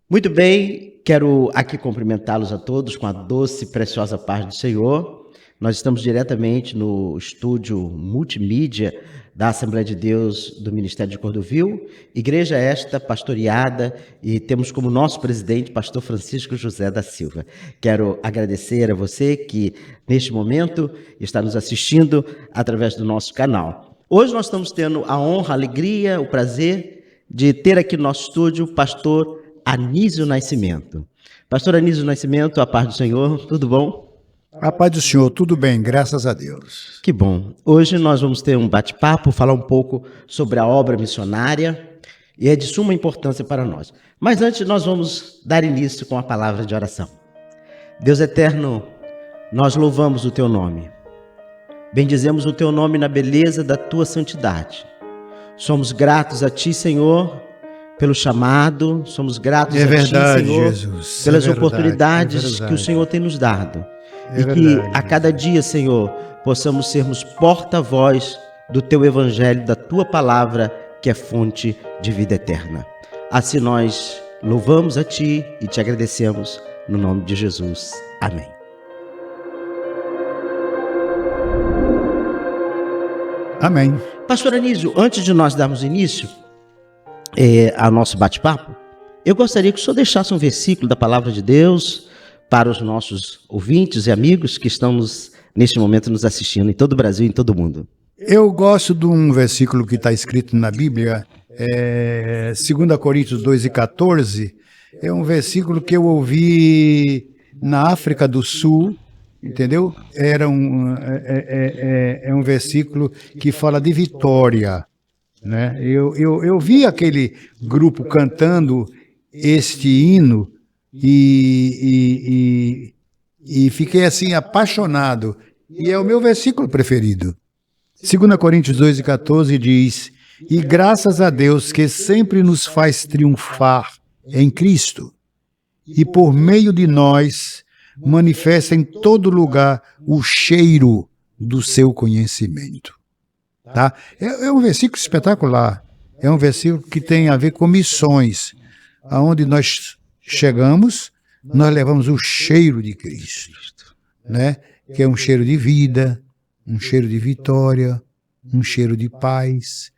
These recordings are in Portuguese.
Muito bem, quero aqui cumprimentá-los a todos com a doce e preciosa paz do Senhor. Nós estamos diretamente no estúdio multimídia da Assembleia de Deus do Ministério de Cordovil, igreja esta pastoreada, e temos como nosso presidente pastor Francisco José da Silva. Quero agradecer a você que neste momento está nos assistindo através do nosso canal. Hoje nós estamos tendo a honra, a alegria, o prazer de ter aqui no nosso estúdio o pastor Anísio Nascimento. Pastor Anísio Nascimento, a paz do Senhor, tudo bom? A paz do Senhor, tudo bem, graças a Deus. Que bom. Hoje nós vamos ter um bate-papo, falar um pouco sobre a obra missionária, e é de suma importância para nós. Mas antes nós vamos dar início com a palavra de oração. Deus eterno, nós louvamos o teu nome. Bendizemos o teu nome na beleza da tua santidade. Somos gratos a ti, Senhor, pelo chamado, somos gratos a ti, Senhor, Jesus. pelas oportunidades que o Senhor tem nos dado. E que a cada dia, Senhor, possamos sermos porta-voz do teu evangelho, da tua palavra, que é fonte de vida eterna. Assim nós louvamos a ti e te agradecemos no nome de Jesus. Amém. Amém. Pastor Anísio, antes de nós darmos início ao nosso bate-papo, eu gostaria que o senhor deixasse um versículo da palavra de Deus para os nossos ouvintes e amigos que estão neste momento nos assistindo em todo o Brasil e em todo o mundo. Eu gosto de um versículo que está escrito na Bíblia, 2 Coríntios 2:14, é um versículo que eu ouvi na África do Sul, entendeu? É um versículo que fala de vitória, né? Eu vi aquele grupo cantando este hino e fiquei assim apaixonado, e é o meu versículo preferido. 2 Coríntios 2:14 diz: e graças a Deus que sempre nos faz triunfar em Cristo, e por meio de nós manifesta em todo lugar o cheiro do seu conhecimento. Tá? É um versículo espetacular, é um versículo que tem a ver com missões, aonde nós chegamos, nós levamos o cheiro de Cristo, né? Que é um cheiro de vida, um cheiro de vitória, um cheiro de paz,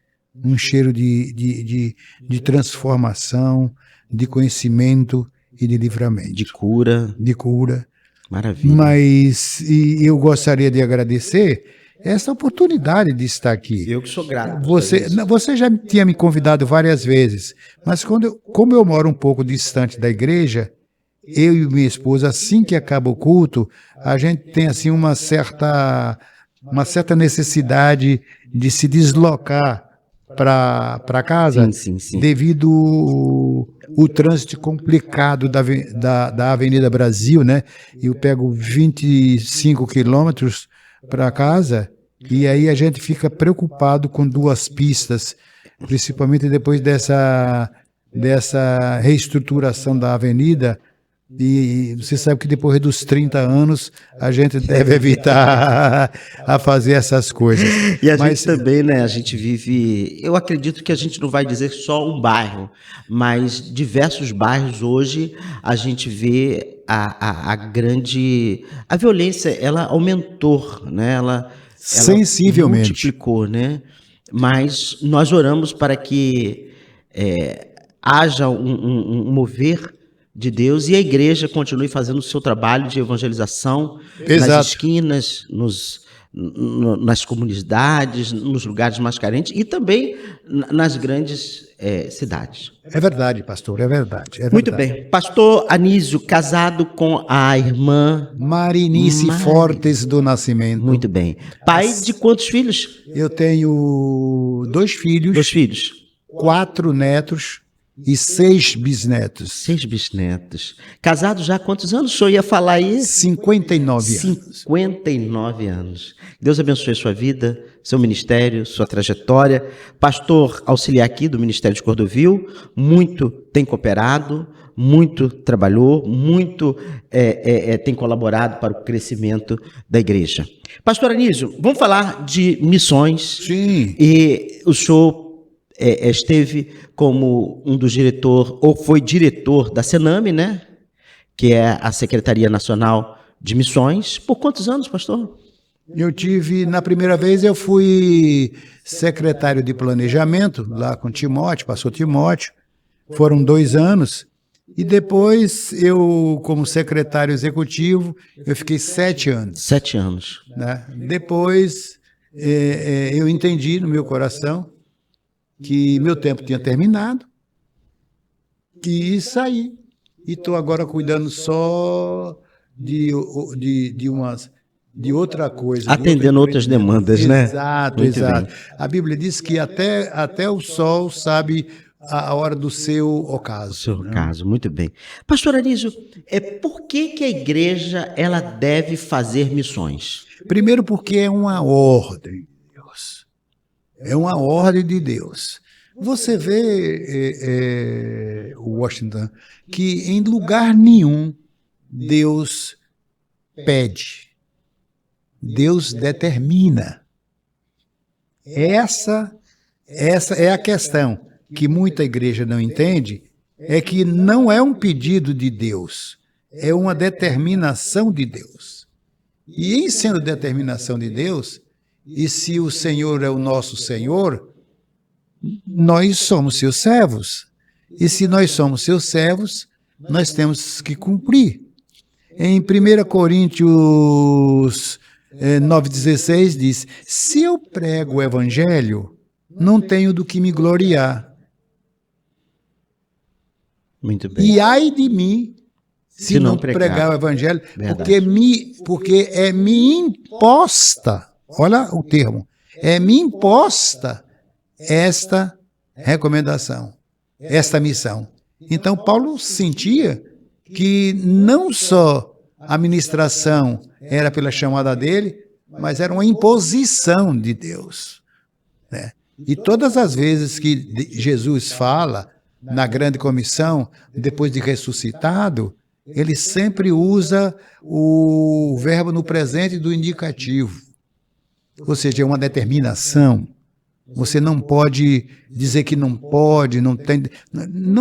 um cheiro de transformação, de conhecimento e de livramento. De cura. De cura. Maravilha. Mas eu gostaria de agradecer essa oportunidade de estar aqui. Eu que sou grato. Você já tinha me convidado várias vezes, mas como eu moro um pouco distante da igreja, eu e minha esposa, assim que acaba o culto, a gente tem assim uma certa necessidade de se deslocar para casa, sim. devido o trânsito complicado da Avenida Brasil, né? Eu pego 25 quilômetros para casa, e aí a gente fica preocupado com duas pistas, principalmente depois dessa reestruturação da avenida. E você sabe que depois dos 30 anos a gente deve evitar a fazer essas coisas. E gente também, né, a gente vive, eu acredito que a gente não vai dizer só um bairro, mas diversos bairros hoje a gente vê a violência, ela aumentou, né, ela sensivelmente multiplicou, né, mas nós oramos para que haja um mover de Deus, e a igreja continue fazendo o seu trabalho de evangelização. Exato. Nas esquinas, nas comunidades, nos lugares mais carentes e também nas grandes cidades. É verdade, pastor, é verdade. Muito bem. Pastor Anísio, casado com a irmã Marinice Fortes do Nascimento. Muito bem. Pai de quantos filhos? Eu tenho 2 filhos. 2 filhos. 4 netos. E 6 bisnetos. 6 bisnetos. Casado já há quantos anos? O senhor ia falar aí? 59 anos. 59 anos. Deus abençoe sua vida, seu ministério, sua trajetória. Pastor auxiliar aqui do Ministério de Cordovil, muito tem cooperado, muito trabalhou, muito tem colaborado para o crescimento da igreja. Pastor Anísio, vamos falar de missões. Sim. E o senhor esteve como um dos diretores, ou foi diretor da Sename, né? Que é a Secretaria Nacional de Missões. Por quantos anos, pastor? Na primeira vez eu fui secretário de planejamento, lá com Timóteo, pastor Timóteo, foram 2 anos, e depois eu, como secretário executivo, eu fiquei 7 anos. 7 anos. Né? Depois eu entendi no meu coração que meu tempo tinha terminado, e saí. E estou agora cuidando só de outra coisa. Atendendo outras demandas, né? Exato, Muito exato. bem. A Bíblia diz que até o sol sabe a hora do seu ocaso. Seu caso, muito bem. Pastor Anísio, por que a igreja ela deve fazer missões? Primeiro porque é uma ordem de Deus. É uma ordem de Deus. Você vê, Washington, que em lugar nenhum Deus pede. Deus determina. Essa é a questão que muita igreja não entende, é que não é um pedido de Deus, é uma determinação de Deus. E em sendo determinação de Deus, e se o Senhor é o nosso Senhor, nós somos seus servos. E se nós somos seus servos, nós temos que cumprir. Em 1 Coríntios 9,16 diz: se eu prego o evangelho, não tenho do que me gloriar. Muito bem. E ai de mim se não pregar o evangelho, porque é me imposta, olha o termo, é me imposta esta recomendação, esta missão. Então Paulo sentia que não só a ministração era pela chamada dele, mas era uma imposição de Deus, né? E todas as vezes que Jesus fala na grande comissão, depois de ressuscitado, ele sempre usa o verbo no presente do indicativo. Ou seja, é uma determinação. Você não pode dizer que não pode, não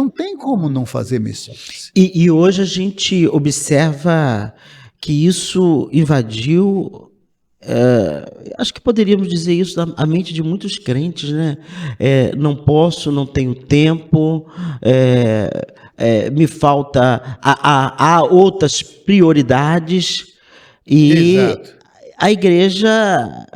tem como não fazer missões. E hoje a gente observa que isso invadiu, acho que poderíamos dizer isso, a mente de muitos crentes, né? Não posso, não tenho tempo, me falta, há outras prioridades, e Exato. a igreja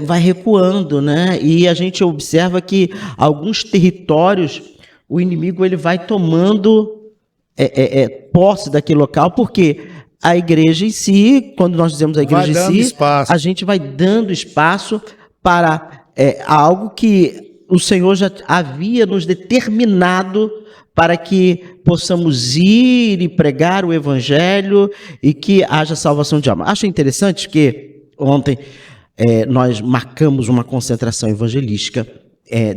vai recuando, né? E a gente observa que alguns territórios o inimigo ele vai tomando posse daquele local, porque a igreja em si, quando nós dizemos a igreja em si, espaço. a gente vai dando espaço para algo que o Senhor já havia nos determinado para que possamos ir e pregar o evangelho e que haja salvação de alma. Acho interessante que ontem nós marcamos uma concentração evangelística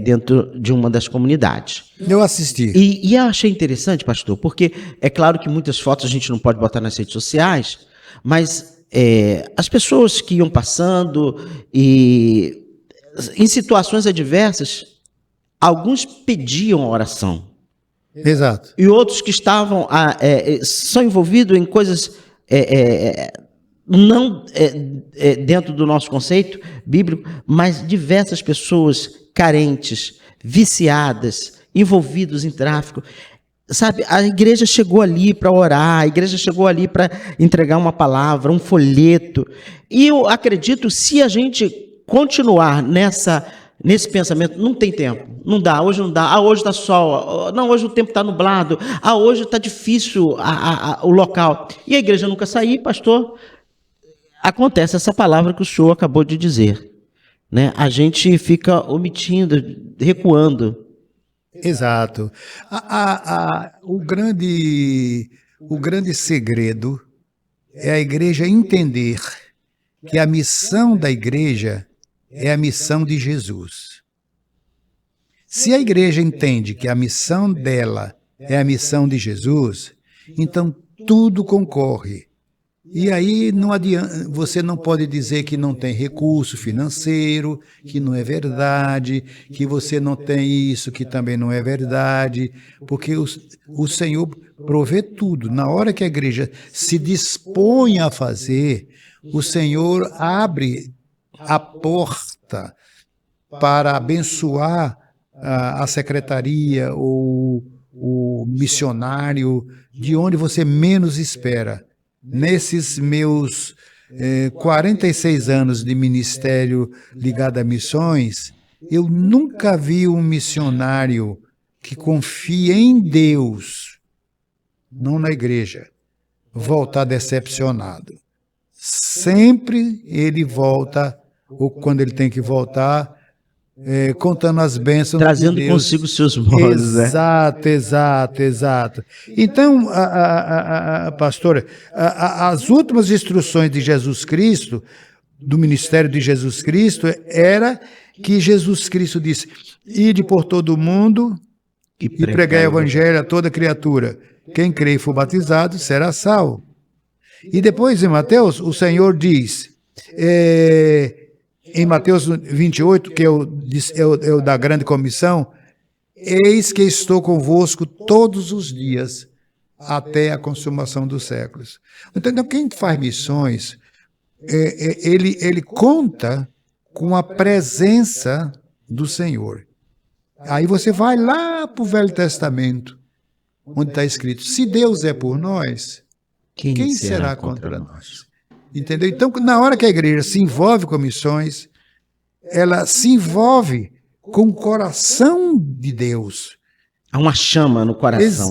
dentro de uma das comunidades. Eu assisti. E eu achei interessante, pastor, porque é claro que muitas fotos a gente não pode botar nas redes sociais, mas as pessoas que iam passando e em situações adversas, alguns pediam oração. Exato. E outros que estavam são envolvidos em coisas não dentro do nosso conceito bíblico, mas diversas pessoas carentes, viciadas, envolvidos em tráfico. Sabe, a igreja chegou ali para orar, a igreja chegou ali para entregar uma palavra, um folheto. E eu acredito, se a gente continuar nesse pensamento, não tem tempo, não dá, hoje não dá, hoje está sol, não, hoje o tempo está nublado, hoje está difícil o local. E a igreja nunca sair, pastor, acontece essa palavra que o senhor acabou de dizer, né? A gente fica omitindo, recuando. Exato. O grande segredo é a igreja entender que a missão da igreja é a missão de Jesus. Se a igreja entende que a missão dela é a missão de Jesus, então tudo concorre E aí não adianta, você não pode dizer que não tem recurso financeiro, que não é verdade, que você não tem isso, que também não é verdade, porque o Senhor provê tudo. Na hora que a igreja se dispõe a fazer, o Senhor abre a porta para abençoar a secretaria ou o missionário de onde você menos espera. Nesses meus 46 anos de ministério ligado a missões, eu nunca vi um missionário que confia em Deus, não na igreja, voltar decepcionado. Sempre ele volta, ou quando ele tem que voltar, contando as bênçãos Trazendo de Deus. consigo seus modos, né? Exato. Então, pastora, as últimas instruções de Jesus Cristo, do ministério de Jesus Cristo, era que Jesus Cristo disse: ide por todo o mundo e pregai o evangelho a toda criatura. Quem crê e for batizado será salvo. E depois, em Mateus, o Senhor diz, em Mateus 28, que é o da grande comissão, eis que estou convosco todos os dias, até a consumação dos séculos. Então, quem faz missões, ele conta com a presença do Senhor. Aí você vai lá para o Velho Testamento, onde está escrito, se Deus é por nós, quem será contra nós? Entendeu? Então, na hora que a igreja se envolve com missões, ela se envolve com o coração de Deus. Há uma chama no coração.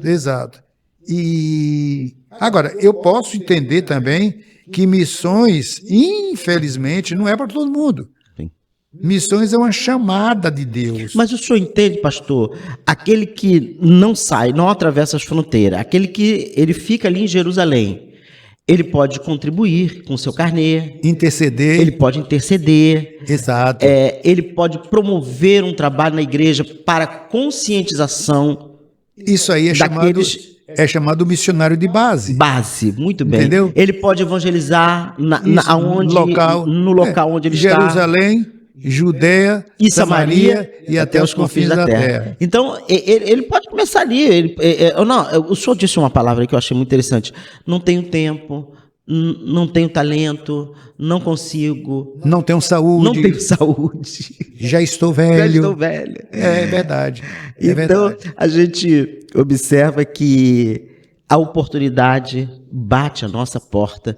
Exato. E agora, eu posso entender também que missões, infelizmente, não é para todo mundo. Sim. Missões é uma chamada de Deus. Mas o senhor entende, pastor, aquele que não sai, não atravessa as fronteiras, aquele que ele fica ali em Jerusalém, ele pode contribuir com seu carnê, Interceder. ele pode interceder, Exato. ele pode promover um trabalho na igreja para conscientização. Isso aí é chamado missionário de base. Base, muito bem. Entendeu? Ele pode evangelizar no local onde ele Jerusalém, Judeia e Samaria e até os confins da terra. Então, ele pode começar ali. O senhor disse uma palavra que eu achei muito interessante. Não tenho tempo, não tenho talento, não consigo. Não tenho saúde. Não tenho saúde. Já estou velho. Já estou velho. É verdade. Então, a gente observa que a oportunidade bate a nossa porta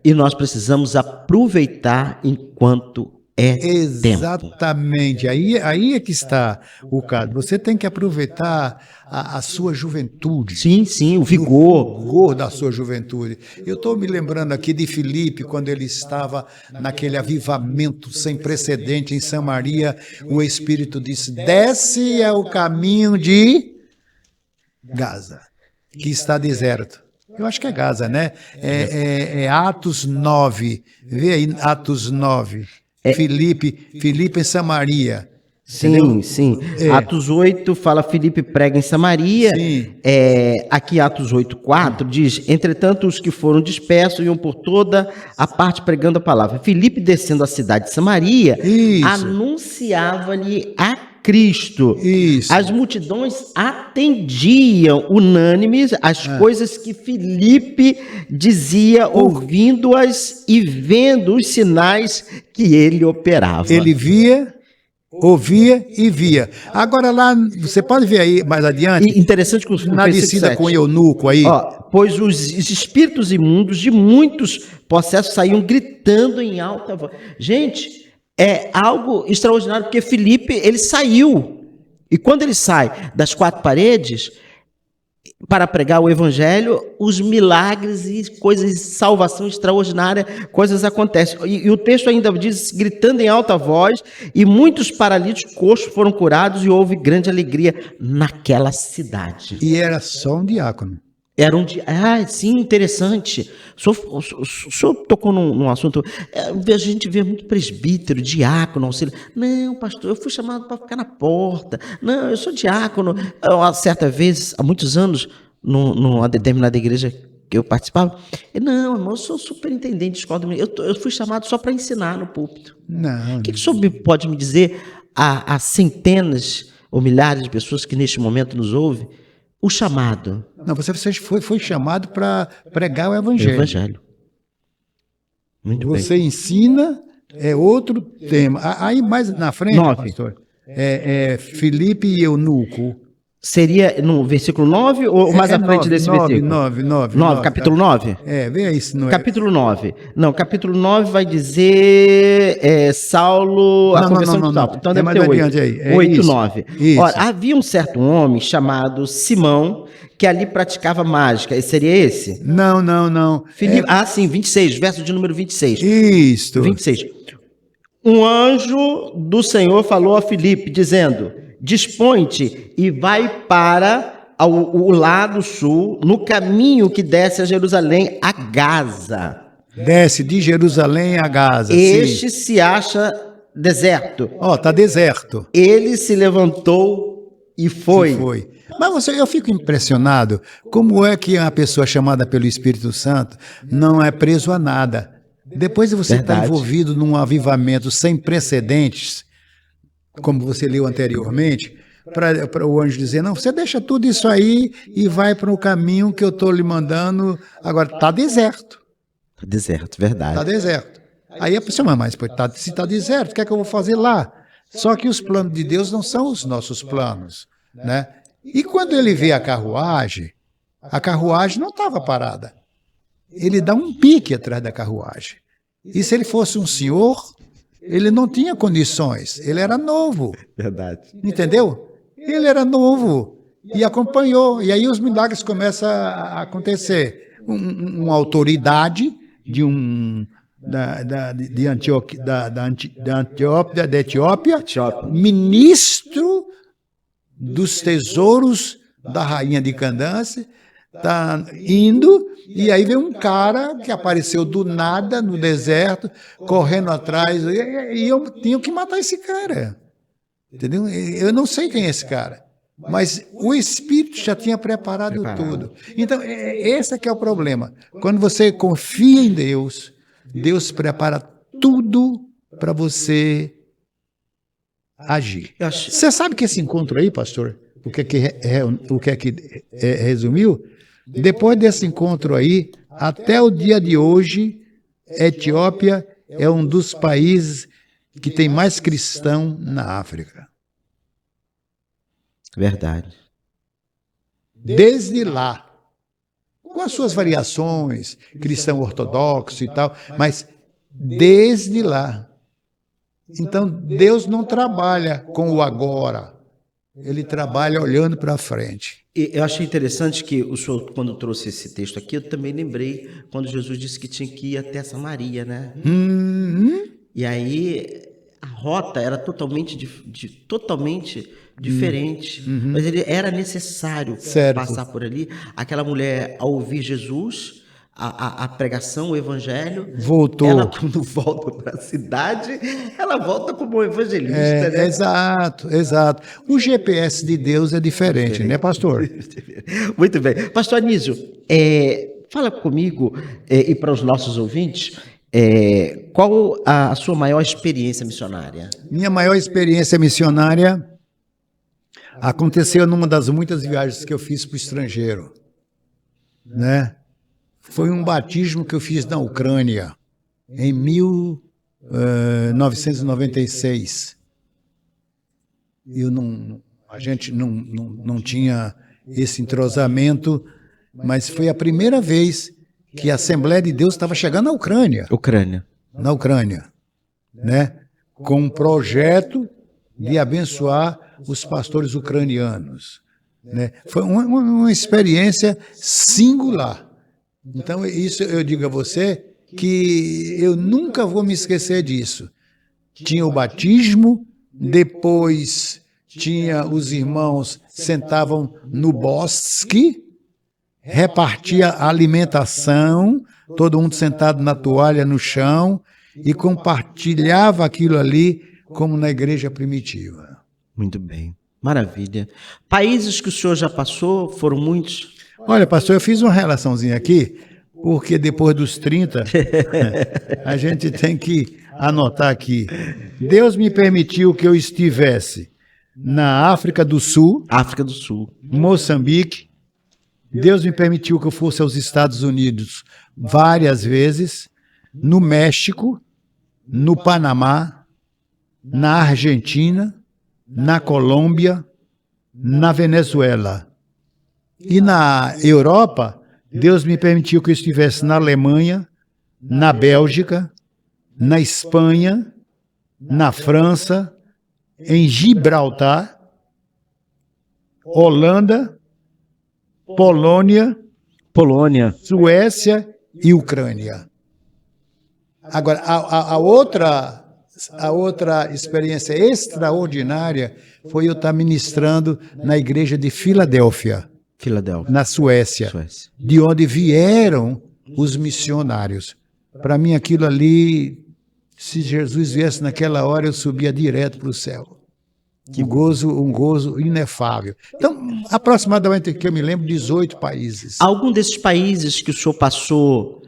e nós precisamos aproveitar enquanto Exatamente. Aí é que está o caso. Você tem que aproveitar a sua juventude. Sim, o vigor da sua juventude. Eu estou me lembrando aqui de Filipe, quando ele estava naquele avivamento sem precedente em Samaria, o Espírito disse, desce ao caminho de Gaza, que está deserto. Eu acho que é Gaza, né? É Atos 9. Vê aí Atos 9. Filipe em Samaria. Sim. Atos 8 fala Filipe prega em Samaria. Aqui Atos 8:4 diz, entretanto os que foram dispersos iam por toda a parte pregando a palavra. Filipe descendo a cidade de Samaria, anunciava-lhe a Cristo. Isso. As multidões atendiam unânimes as coisas que Filipe dizia, ouvindo-as e vendo os sinais que ele operava. Ele via, ouvia e via. Agora lá, você pode ver aí mais adiante, E interessante que na descida com o eunuco aí. Pois os espíritos imundos de muitos possessos saíam gritando em alta voz. Gente, é algo extraordinário, porque Filipe, ele saiu. E quando ele sai das quatro paredes para pregar o evangelho, os milagres e coisas de salvação extraordinária, coisas acontecem. E o texto ainda diz, gritando em alta voz, e muitos paralíticos coxos foram curados e houve grande alegria naquela cidade. E era só um diácono. Era um dia. Sim, interessante. O senhor tocou num assunto. A gente vê muito presbítero, diácono, auxiliar. Não, pastor, eu fui chamado para ficar na porta. Não, eu sou diácono. Uma certa vez, há muitos anos, numa determinada igreja que eu participava. Não, irmão, eu sou superintendente de escola dominical. Eu fui chamado só para ensinar no púlpito. Não. O que o senhor pode me dizer a centenas ou milhares de pessoas que neste momento nos ouvem? O chamado. Não, você foi chamado para pregar o O evangelho. evangelho. Muito bem. Você ensina, é outro tema. Aí mais na frente, 9. pastor, Filipe e Eunuco. Seria no versículo 9 ou mais à frente desse versículo? 9, capítulo 9? Vê aí se não é. Capítulo 9. Não, capítulo 9 vai dizer Saulo, a conversão de Saulo. Então deve mais ter 8. adiante aí. 8, Isso. 9. Isso. Ora, havia um certo homem chamado Simão, que ali praticava mágica. Esse seria esse? Não. Filipe, sim, 26, verso de número 26. Isso. 26. Um anjo do Senhor falou a Filipe, dizendo: dispõe-te e vai para o lado sul, no caminho que desce a Jerusalém, a Gaza. Desce de Jerusalém a Gaza. Este se acha deserto. Tá deserto. Ele se levantou e foi. Mas eu fico impressionado como é que uma pessoa chamada pelo Espírito Santo não é preso a nada. Depois de você estar envolvido num avivamento sem precedentes, como você leu anteriormente, para o anjo dizer, não, você deixa tudo isso aí e vai para o caminho que eu estou lhe mandando. Agora, está deserto. Está deserto, verdade. Está deserto. Aí a pessoa, mas se está deserto, o que é que eu vou fazer lá? Só que os planos de Deus não são os nossos planos, né? E quando ele vê a carruagem não estava parada. Ele dá um pique atrás da carruagem. E se ele fosse um senhor, ele não tinha condições. Ele era novo. Verdade. Entendeu? Ele era novo e acompanhou. E aí os milagres começam a acontecer. Uma autoridade da Etiópia, ministro dos tesouros da rainha de Candance, está indo, e aí vem um cara que apareceu do nada no deserto, correndo atrás, e eu tinha que matar esse cara. Entendeu? Eu não sei quem é esse cara, mas o Espírito já tinha preparado tudo. Então, esse é que é o problema. Quando você confia em Deus, Deus prepara tudo para você agir. Você sabe que esse encontro aí, pastor, o que é que resumiu? Depois desse encontro aí, até o dia de hoje, Etiópia é um dos países que tem mais cristão na África. Verdade. Desde lá, com as suas variações, cristão ortodoxo e tal, mas desde lá. Então, Deus não trabalha com o agora, Ele trabalha olhando para frente. Eu achei interessante que o senhor, quando trouxe esse texto aqui, eu também lembrei quando Jesus disse que tinha que ir até Samaria, né? E aí a rota era totalmente diferente, mas ele era necessário passar por ali. Aquela mulher, ao ouvir Jesus, a pregação, o evangelho, voltou. Ela, quando volta para a cidade, ela volta como evangelista, né? Exato. O GPS de Deus é diferente, né, pastor? Muito bem. Pastor Anísio, fala comigo e para os nossos ouvintes, qual a sua maior experiência missionária? Minha maior experiência missionária aconteceu numa das muitas viagens que eu fiz para o estrangeiro, né? Foi um batismo que eu fiz na Ucrânia, em 1996. A gente não tinha esse entrosamento, mas foi a primeira vez que a Assembleia de Deus estava chegando na Ucrânia. Na Ucrânia, né? Com um projeto de abençoar os pastores ucranianos, né? Foi uma experiência singular. Então, isso eu digo a você que eu nunca vou me esquecer disso. Tinha o batismo, depois tinha os irmãos sentavam no bosque, repartia a alimentação, todo mundo sentado na toalha no chão e compartilhava aquilo ali como na igreja primitiva. Muito bem, maravilha. Países que o senhor já passou, foram muitos? Olha, pastor, eu fiz uma relaçãozinha aqui, porque depois dos 30, a gente tem que anotar aqui. Deus me permitiu que eu estivesse na África do Sul, África do Sul. Moçambique. Deus me permitiu que eu fosse aos Estados Unidos várias vezes, no México, no Panamá, na Argentina, na Colômbia, na Venezuela. E na Europa, Deus me permitiu que eu estivesse na Alemanha, na Bélgica, na Espanha, na França, em Gibraltar, Holanda, Polônia, Suécia e Ucrânia. Agora, a outra experiência extraordinária foi eu estar ministrando na igreja de Filadélfia, na Suécia, de onde vieram os missionários. Para mim, aquilo ali, se Jesus viesse naquela hora, eu subia direto para o céu. Um gozo inefável. Então, aproximadamente, que eu me lembro, 18 países. Algum desses países que o senhor passou,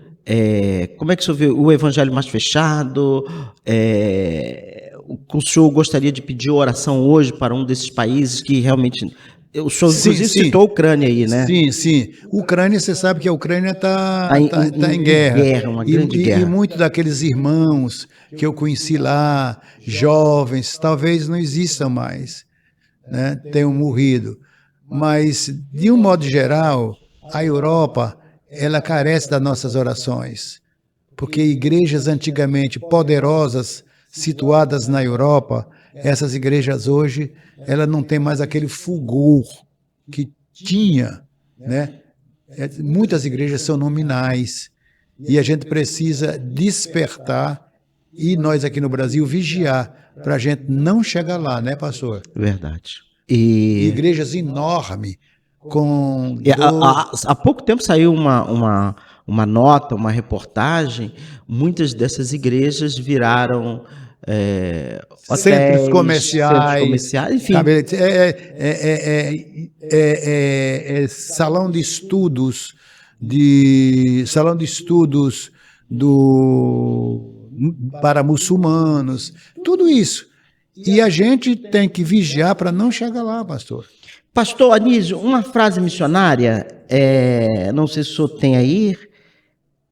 como é que o senhor vê o evangelho mais fechado? O senhor gostaria de pedir oração hoje para um desses países que realmente... O senhor, inclusive, citou a Ucrânia aí, né? Sim. Ucrânia, você sabe que a Ucrânia está em guerra. Uma grande guerra. E muitos daqueles irmãos que eu conheci lá, jovens, talvez não existam mais, né? Tenham morrido. Mas, de um modo geral, a Europa, ela carece das nossas orações. Porque igrejas antigamente poderosas, situadas na Europa, essas igrejas hoje, ela não tem mais aquele fulgor que tinha, né? Muitas igrejas são nominais e a gente precisa despertar e nós aqui no Brasil vigiar para a gente não chegar lá, né, pastor? Verdade. E igrejas enormes com... Há pouco tempo saiu uma nota, uma reportagem, muitas dessas igreas viraram... hotéis, centros comerciais, enfim. Salão de estudos para muçulmanos, tudo isso. E a gente tem que vigiar para não chegar lá, pastor. Pastor Anísio, uma frase missionária, não sei se o senhor tem aí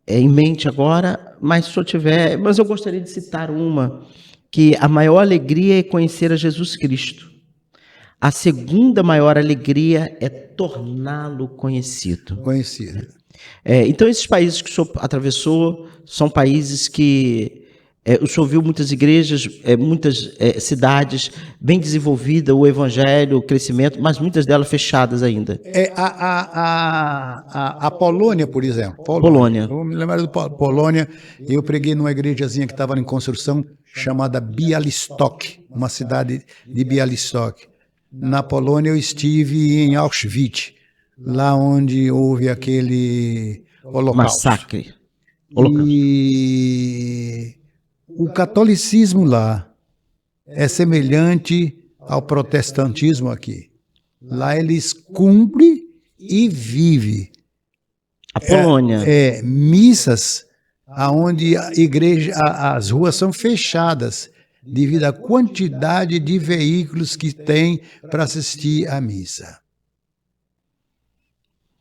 em mente agora, mas se o senhor tiver, mas eu gostaria de citar uma, que a maior alegria é conhecer a Jesus Cristo. A segunda maior alegria é torná-lo conhecido. Então, esses países que o senhor atravessou são países que o senhor viu muitas igrejas, muitas cidades bem desenvolvidas, o evangelho, o crescimento, mas muitas delas fechadas ainda. A Polônia, por exemplo. Polônia. Vou me lembrar do Polônia. Eu preguei numa igrejazinha que estava em construção, chamada Białystok, uma cidade de Białystok. Na Polônia eu estive em Auschwitz, lá onde houve aquele holocausto. Massacre. E o catolicismo lá é semelhante ao protestantismo aqui. Lá eles cumprem e vivem. A Polônia. Missas onde as ruas são fechadas devido à quantidade de veículos que tem para assistir à missa.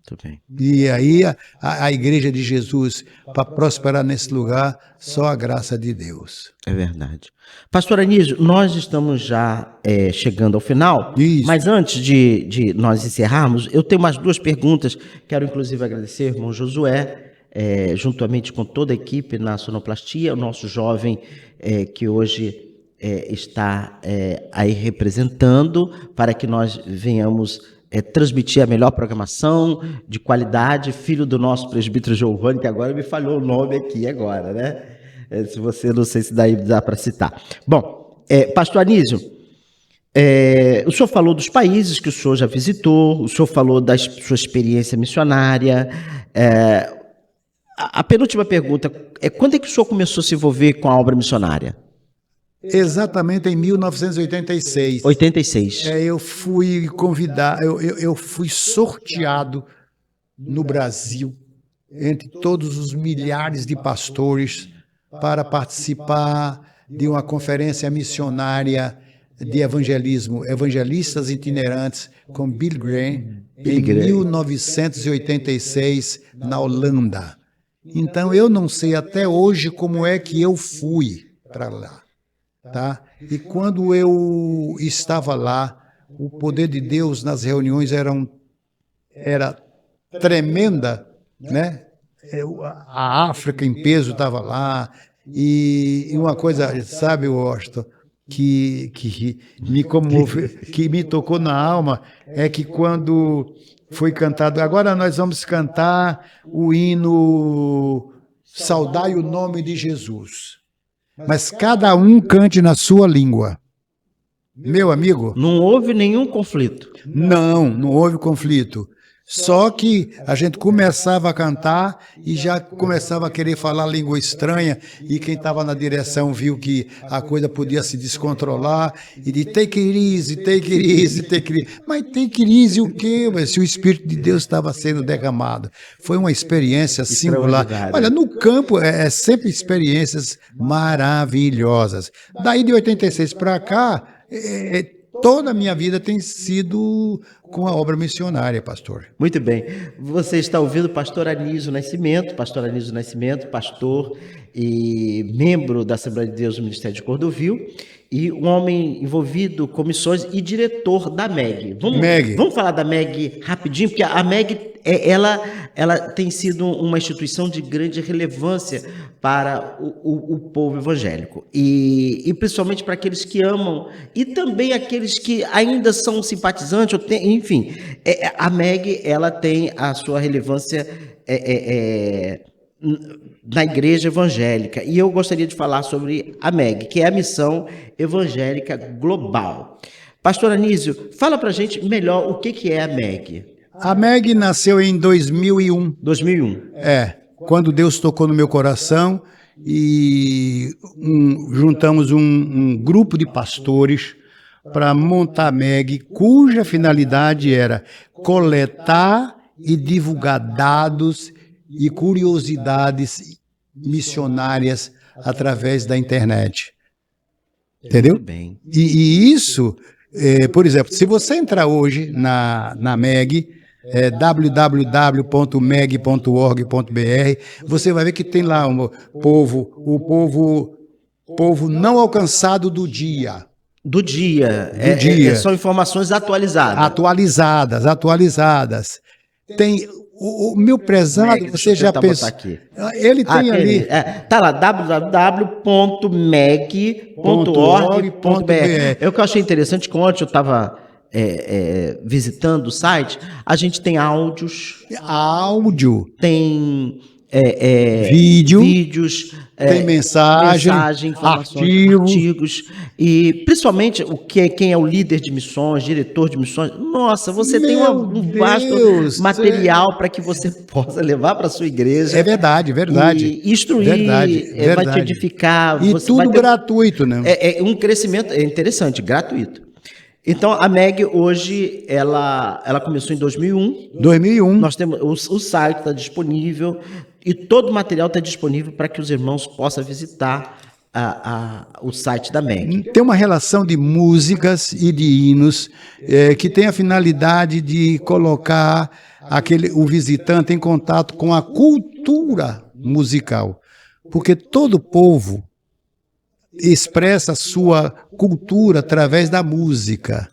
Muito bem. E aí a igreja de Jesus, para prosperar nesse lugar, só a graça de Deus. É verdade. Pastor Anísio, nós estamos já chegando ao final, Isso. Mas antes de nós encerrarmos, eu tenho mais duas perguntas. Quero inclusive agradecer ao irmão Josué, juntamente com toda a equipe na sonoplastia, o nosso jovem que hoje está aí representando, para que nós venhamos transmitir a melhor programação de qualidade, filho do nosso presbítero Giovanni, que agora me falhou o nome aqui agora, né? Se você, não sei se daí dá para citar. Bom, pastor Anísio, o senhor falou dos países que o senhor já visitou, o senhor falou da sua experiência missionária. A penúltima pergunta é: quando é que o senhor começou a se envolver com a obra missionária? Exatamente em 1986. 86. Eu fui convidado, eu fui sorteado no Brasil, entre todos os milhares de pastores, para participar de uma conferência missionária de evangelismo, evangelistas itinerantes, com Billy Graham, em 1986, na Holanda. Então, eu não sei até hoje como é que eu fui para lá, tá? E quando eu estava lá, o poder de Deus nas reuniões era tremenda, né? A África em peso estava lá, e uma coisa, sabe, Washington, que me comoveu, que me tocou na alma, é que quando foi cantado, agora nós vamos cantar o hino Saudai o Nome de Jesus, mas cada um cante na sua língua. Meu amigo, Não houve nenhum conflito. não houve conflito. Só que a gente começava a cantar e já começava a querer falar língua estranha, e quem estava na direção viu que a coisa podia se descontrolar e de take it easy, take it easy, take it easy. Mas take it easy o quê? Se o Espírito de Deus estava sendo derramado. Foi uma experiência singular. Extraordinário. Olha, no campo é sempre experiências maravilhosas. Daí de 86 para cá, toda a minha vida tem sido com a obra missionária, pastor. Muito bem. Você está ouvindo o pastor Anísio Nascimento, pastor e membro da Assembleia de Deus do Ministério de Cordovil, e um homem envolvido com missões e diretor da MEG. Vamos falar da MEG rapidinho, porque a MEG ela tem sido uma instituição de grande relevância para o povo evangélico, e principalmente para aqueles que amam, e também aqueles que ainda são simpatizantes, enfim, a MEG ela tem a sua relevância na igreja evangélica, e eu gostaria de falar sobre a MEG, que é a Missão Evangélica Global. Pastor Anísio, fala pra gente melhor o que é a MEG. A MEG nasceu em 2001. 2001. Quando Deus tocou no meu coração e juntamos um grupo de pastores para montar a MEG, cuja finalidade era coletar e divulgar dados e curiosidades missionárias através da internet. Entendeu? Muito bem. E isso, por exemplo, se você entrar hoje na MEG, www.meg.org.br, você vai ver que tem lá o povo não alcançado do dia. Do dia. São informações Atualizadas. Tem o meu prezado, MEG, você já pensou. Ele tem ali. Tá lá, www.meg.org.br. O que eu achei interessante, que ontem eu estava visitando o site, a gente tem áudio, tem vídeos, tem mensagem, artigos, e principalmente quem é o líder de missões, diretor de missões. Nossa, você tem um vasto material para que você possa levar para a sua igreja. É verdade. E instruir, vai te edificar. E tudo gratuito, né? É um crescimento interessante, gratuito. Então, a MEG hoje, ela começou em 2001. Nós temos o site está disponível e todo o material está disponível para que os irmãos possam visitar o site da MEG. Tem uma relação de músicas e de hinos que tem a finalidade de colocar o visitante em contato com a cultura musical, porque todo povo expressa a sua cultura através da música,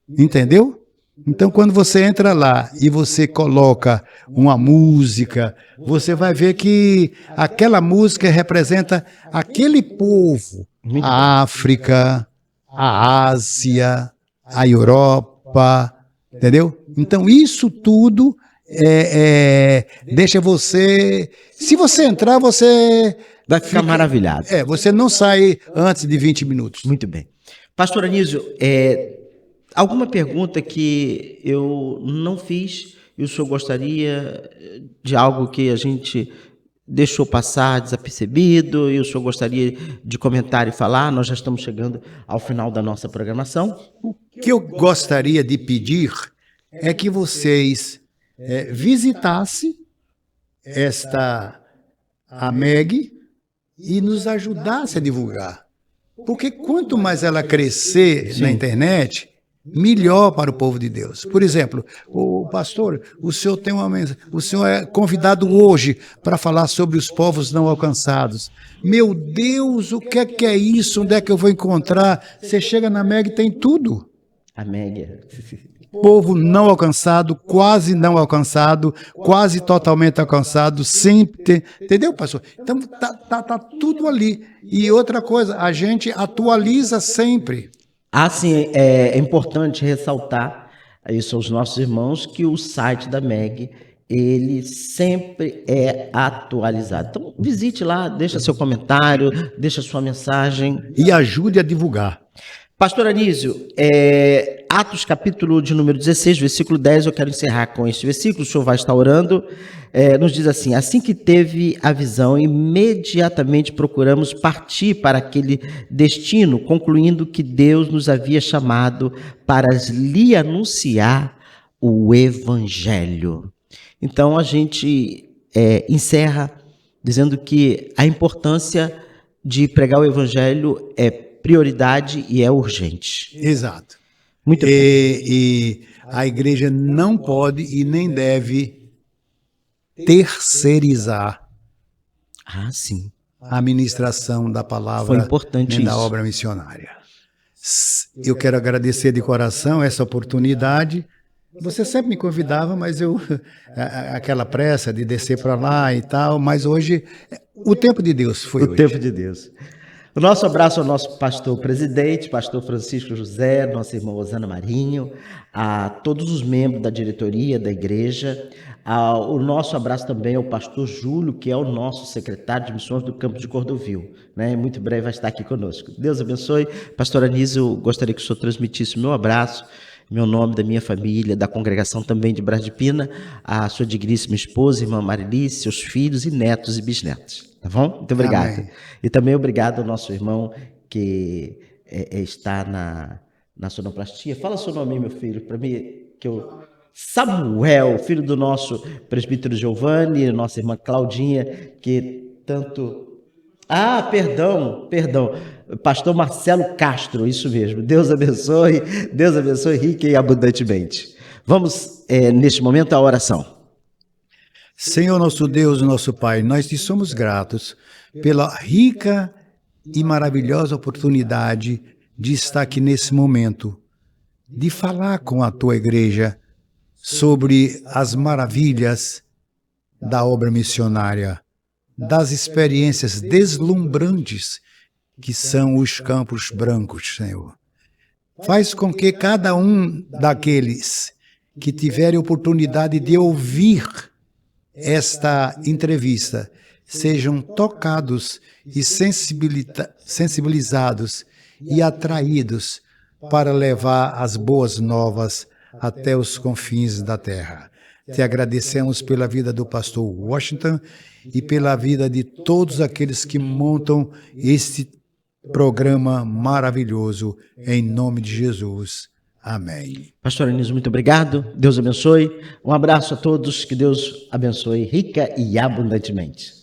entendeu? Então, quando você entra lá e você coloca uma música, você vai ver que aquela música representa aquele povo, a África, a Ásia, a Europa, entendeu? Então, isso tudo deixa você... Se você entrar, você... Vai ficar maravilhado. Você não sai antes de 20 minutos. Muito bem. Pastor Anísio, alguma pergunta que eu não fiz e o senhor gostaria de algo que a gente deixou passar desapercebido e o senhor gostaria de comentar e falar? Nós já estamos chegando ao final da nossa programação. O que eu gostaria de pedir é que vocês visitasse a MEG e nos ajudasse a divulgar. Porque quanto mais ela crescer na internet, melhor para o povo de Deus. Por exemplo, o pastor, o senhor tem uma mensagem, o senhor é convidado hoje para falar sobre os povos não alcançados. Meu Deus, o que é isso? Onde é que eu vou encontrar? Você chega na MEG e tem tudo. A MEG. Povo não alcançado, quase não alcançado, quase totalmente alcançado, sempre. Entendeu, pastor? Então, tá tudo ali. E outra coisa, a gente atualiza sempre. Sim, é importante ressaltar isso aos nossos irmãos, que o site da MEG, ele sempre é atualizado. Então, visite lá, deixa seu comentário, deixa sua mensagem. E ajude a divulgar. Pastor Anísio, Atos capítulo de número 16, versículo 10, eu quero encerrar com este versículo, o senhor vai estar orando, nos diz assim que teve a visão, imediatamente procuramos partir para aquele destino, concluindo que Deus nos havia chamado para lhe anunciar o Evangelho. Então a gente encerra dizendo que a importância de pregar o Evangelho é prioridade e é urgente. Exato. Muito bom. E a igreja não pode e nem deve terceirizar Sim. a ministração da palavra nem da obra missionária. Eu quero agradecer de coração essa oportunidade. Você sempre me convidava, mas aquela pressa de descer para lá e tal, mas hoje o tempo de Deus foi hoje. O tempo de Deus. O nosso abraço ao nosso pastor presidente, pastor Francisco José, nossa irmã Osana Marinho, a todos os membros da diretoria da igreja. O nosso abraço também ao pastor Júlio, que é o nosso secretário de missões do campo de Cordovil, né? Muito breve vai estar aqui conosco. Deus abençoe. Pastor Anísio, gostaria que o senhor transmitisse o meu abraço, meu nome, da minha família, da congregação também de Brás de Pina, a sua digníssima esposa, irmã Marilice, seus filhos e netos e bisnetos. Tá bom? Muito obrigado. Amém. E também obrigado ao nosso irmão que está na sonoplastia. Fala seu nome, meu filho, para mim, Samuel, filho do nosso presbítero Giovanni, nossa irmã Claudinha, que tanto... Perdão. Pastor Marcelo Castro, isso mesmo. Deus abençoe rica e abundantemente. Vamos, neste momento, à oração. Senhor nosso Deus, nosso Pai, nós te somos gratos pela rica e maravilhosa oportunidade de estar aqui nesse momento, de falar com a tua igreja sobre as maravilhas da obra missionária, das experiências deslumbrantes que são os Campos Brancos, Senhor. Faz com que cada um daqueles que tiverem oportunidade de ouvir esta entrevista sejam tocados e sensibilizados e atraídos para levar as boas novas até os confins da terra. Te agradecemos pela vida do pastor Washington e pela vida de todos aqueles que montam este programa maravilhoso, em nome de Jesus. Amém. Pastor Anísio, muito obrigado. Deus abençoe. Um abraço a todos. Que Deus abençoe rica e abundantemente.